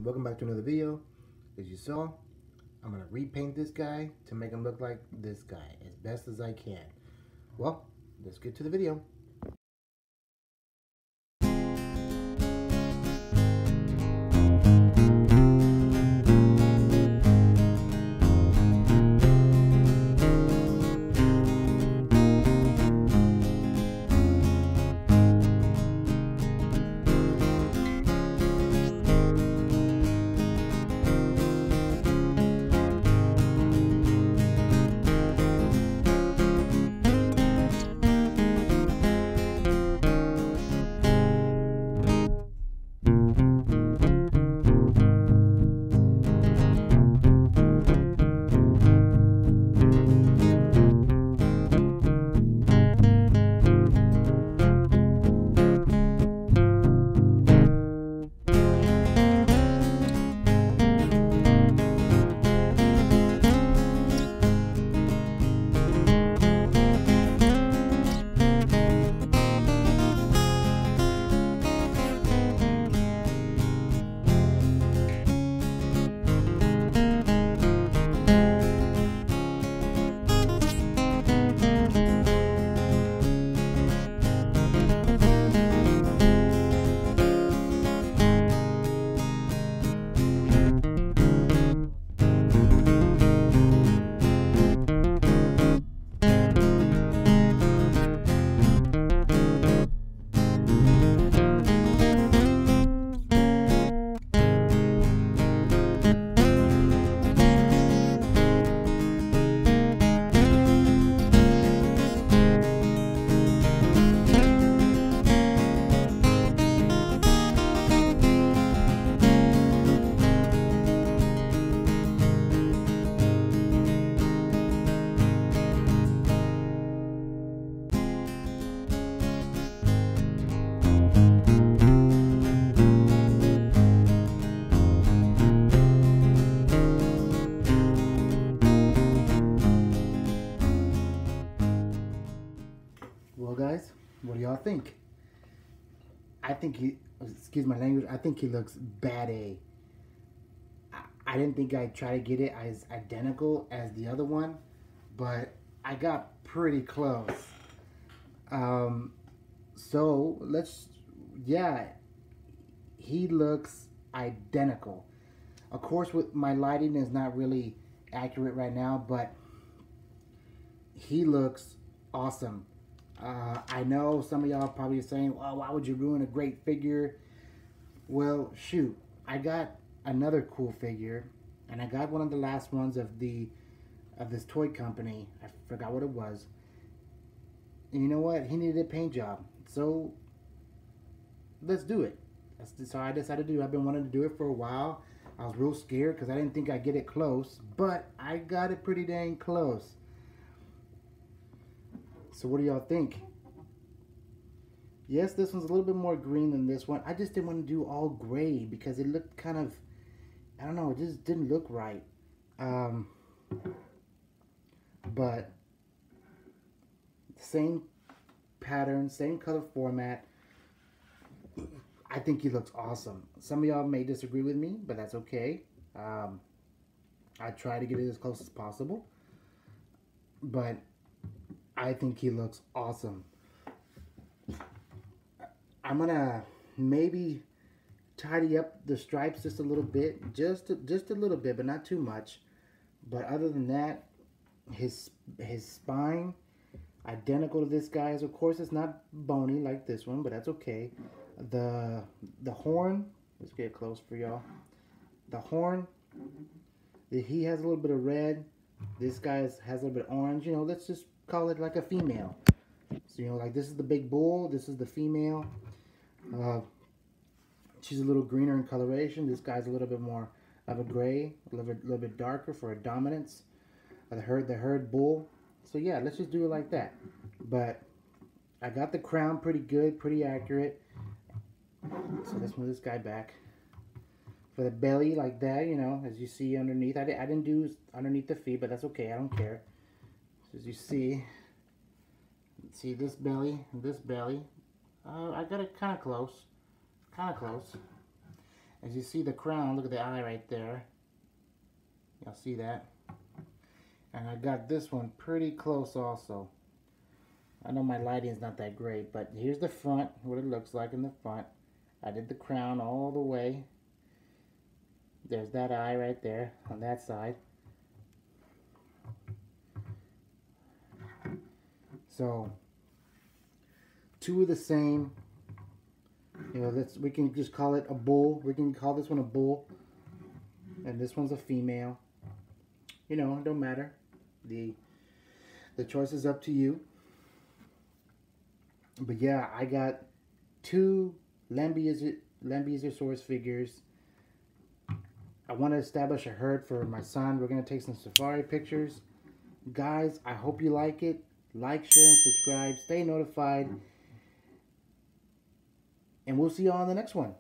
welcome back to another video. As you saw, I'm going to repaint this guy to make him look like this guy as best as I can. Well, let's get to the video. Well, guys, what do y'all think? I think he, excuse my language, I think he looks bad A. I didn't think I'd try to get it as identical as the other one, but I got pretty close. So let's, yeah, he looks identical. Of course, with my lighting is not really accurate right now, but he looks awesome. I know some of y'all probably saying, well, why would you ruin a great figure? Well, shoot, I got another cool figure, and I got one of the last ones of this toy company. I forgot what it was. And you know what? He needed a paint job, so let's do it. So I decided to do it. I've been wanting to do it for a while. I was real scared because I didn't think I'd get it close, but I got it pretty dang close. So what do y'all think? Yes, this one's a little bit more green than this one. I just didn't want to do all gray because it looked kind of, I don't know, it just didn't look right. But same pattern, same color format. I think he looks awesome. Some of y'all may disagree with me, but that's okay. I try to get it as close as possible. But I think he looks awesome. I'm gonna maybe tidy up the stripes just a little bit, just a little bit, but not too much. But other than that, his spine identical to this guy's. Of course, it's not bony like this one, but that's okay. The horn, let's get close for y'all. The horn, he has a little bit of red. This guy has a little bit of orange. You know, let's just call it like a female. So, you know, like this is the big bull, this is the female. She's a little greener in coloration. This guy's a little bit more of a gray, a little bit darker for a dominance. The herd bull. So yeah, let's just do it like that. But I got the crown pretty good, pretty accurate. So let's move this guy back. For the belly, like that, you know, as you see underneath. I didn't do underneath the feet, but that's okay. I don't care. So as you see this belly and this belly. I got it kind of close. As you see the crown, look at the eye right there. Y'all see that? And I got this one pretty close also. I know my lighting is not that great, but here's the front, what it looks like in the front. I did the crown all the way. There's that eye right there on that side. So, two of the same. You know, we can just call it a bull. We can call this one a bull. And this one's a female. You know, it don't matter. The choice is up to you. But yeah, I got two LambEOsaurus figures. I want to establish a herd for my son. We're going to take some safari pictures. Guys, I hope you like it. Like, share, and subscribe. Stay notified. And we'll see you all on the next one.